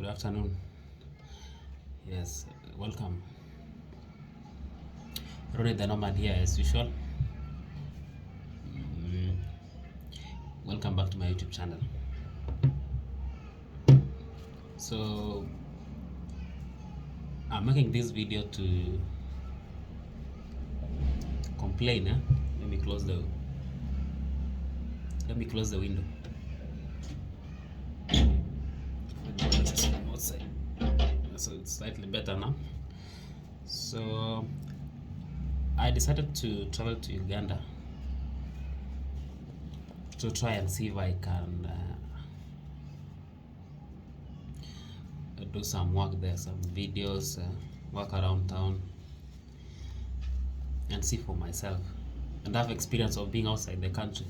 afternoon. Yes, welcome. Ronnie the Nomad here as usual. Mm, Welcome back to my YouTube channel. So I'm making this video to complain. Let me close the window. Outside. So it's slightly better now. So I decided to travel to Uganda to try and see if I can do some work there, some videos, walk around town and see for myself and have experience of being outside the country.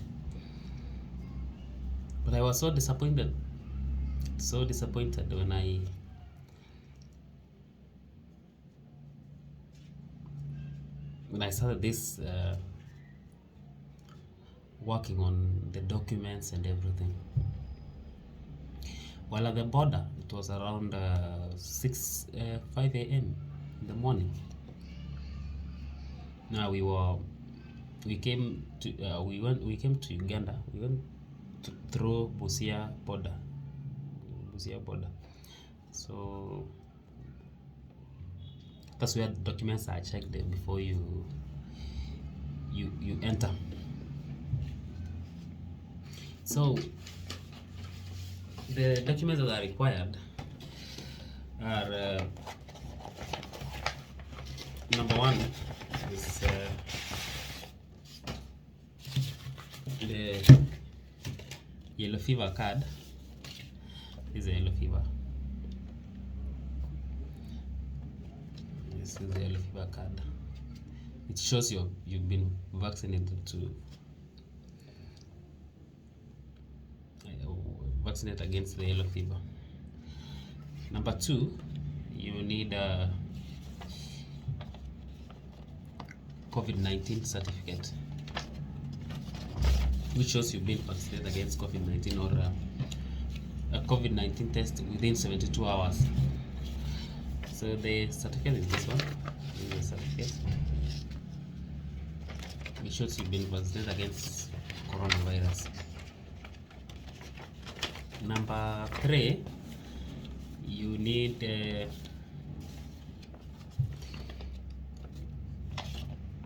But I was so disappointed when I started this working on the documents and everything. While at the border, it was around 5 a.m. in the morning. Now we came to Uganda. We went through Busia border. So that's where the documents are checked before you enter. So the documents that are required are number one is the yellow fever card. This is a yellow fever. This is the yellow fever card. It shows you've been vaccinated vaccinate against the yellow fever. Number two, you need a COVID-19 certificate, which shows you've been vaccinated against COVID-19 or a COVID-19 test within 72 hours. So the certificate is this one. This is the certificate. It shows you've been vaccinated against coronavirus. Number three, you need a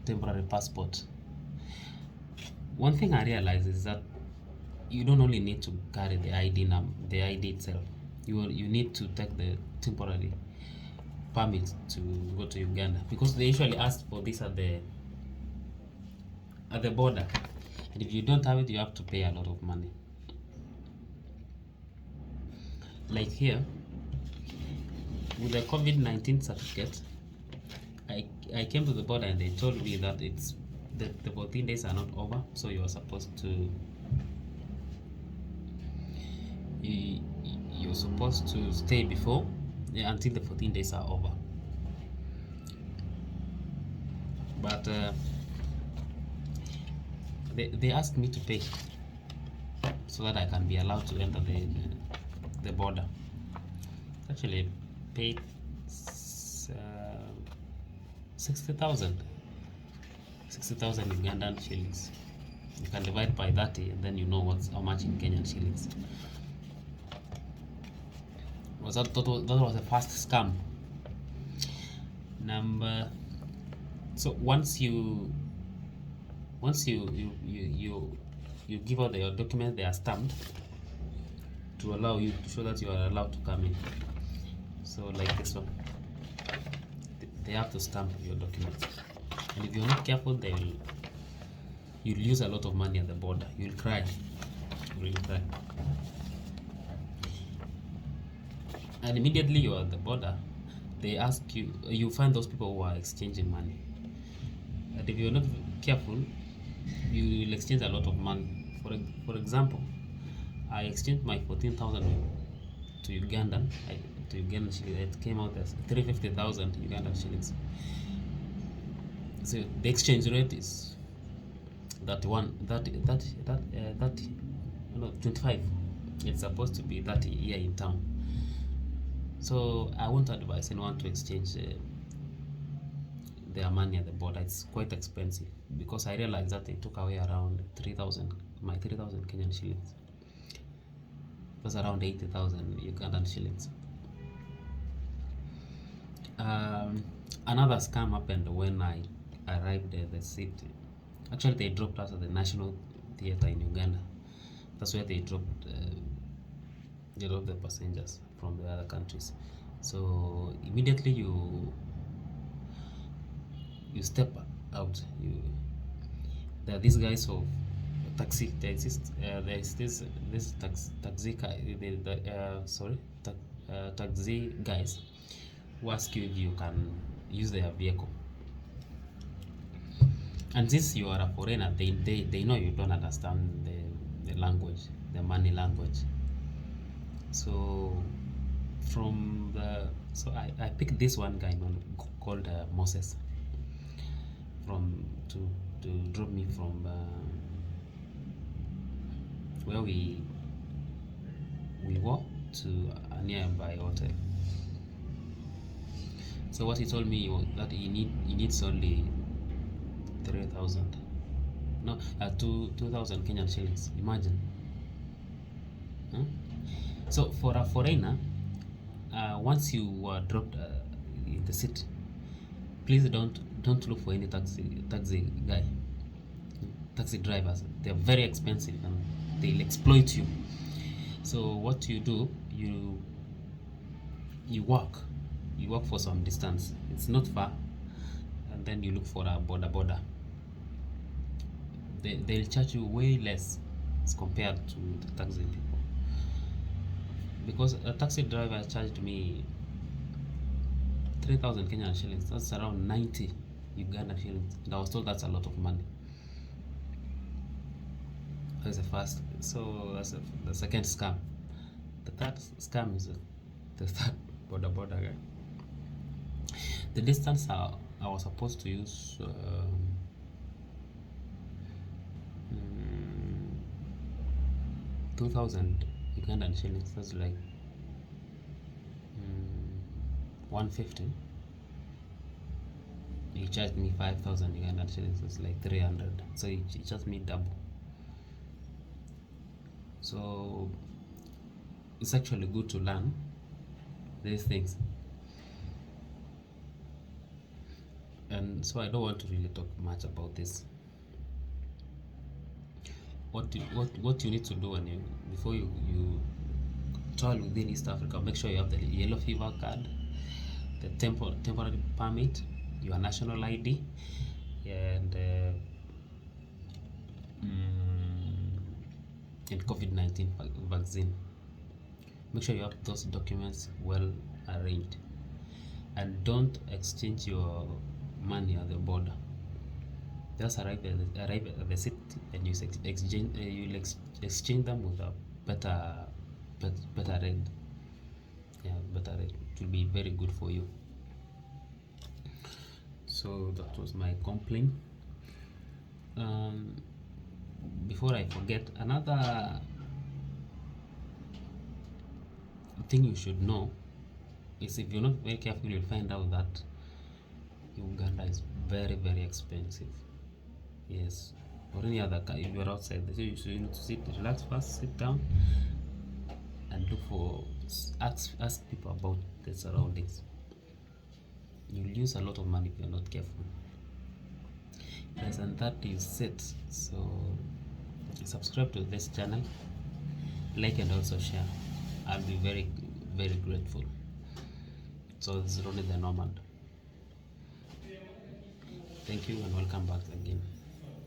temporary passport. One thing I realized is that you don't only need to carry the ID itself. You need to take the temporary permit to go to Uganda, because they usually ask for this at the border, and if you don't have it, you have to pay a lot of money. Like here, with the COVID-19 certificate, I came to the border and they told me that the 14 days are not over, so you are supposed to you're supposed to stay until the 14 days are over. But they asked me to pay so that I can be allowed to enter the border. Actually, paid 60,000 Ugandan shillings. You can divide by 30 and then you know how much in Kenyan shillings. That was the first scam. So once you give out your documents, they are stamped to allow you to show that you are allowed to come in. So like this one, they have to stamp your documents, and if you're not careful, you'll lose a lot of money at the border. You'll cry. And immediately you're at the border, they ask you find those people who are exchanging money, and if you're not careful, you will exchange a lot of money. For example, I exchanged my 14,000 to Ugandan shillings. It came out as 350,000 Ugandan shillings. So the exchange rate is 25. It's supposed to be 30 here in town. So I won't advise anyone to exchange their money at the border. It's quite expensive, because I realized that they took away around 3,000, my 3,000 Kenyan shillings. It was around 80,000 Ugandan shillings. Another scam happened when I arrived at the city. Actually, they dropped us at the National Theatre in Uganda. That's where they dropped the passengers from the other countries. So immediately you step out. There are these guys of taxi. There's this taxi guy. Taxi guys who ask you if you can use their vehicle. And since you are a foreigner, they know you don't understand the language, the money language. So I picked this one guy called Moses to drop me from where we were to a nearby hotel. So what he told me was that he needs only 3,000, no, 2,000 Kenyan shillings. Imagine. Huh? So for a foreigner, once you are dropped in the city, please don't look for any taxi guy, taxi drivers. They're very expensive and they'll exploit you. So what you do, you walk for some distance. It's not far, and then you look for a border. They'll charge you way less as compared to the taxi people, because a taxi driver charged me 3,000 Kenyan shillings. That's around 90 Ugandan shillings. And I was told that's a lot of money. That's the first. So that's the second scam. The third scam is the third border guy. The distance I was supposed to use 2,000 Ugandan shillings. That's like 150. He charged me 5,000 Ugandan shillings. It's like 300. So he charged me double. So it's actually good to learn these things. And so I don't want to really talk much about this. What you need to do before you travel within East Africa, make sure you have the yellow fever card, the temporary permit, your national ID, and COVID-19 vaccine. Make sure you have those documents well arranged, and don't exchange your money at the border. Just arrive at the city and you exchange them with a better rate. Yeah, better rate. It will be very good for you. So that was my complaint. Before I forget, another thing you should know is, if you're not very careful, you'll find out that Uganda is very, very expensive. Yes, or any other car. If you're outside, you need to relax first, sit down, and look for ask people about the surroundings. You'll use a lot of money if you're not careful. Yes, and that is it. So subscribe to this channel, like, and also share. I'll be very, very grateful. So this is Ronnie the Nomad. Thank you and welcome back again.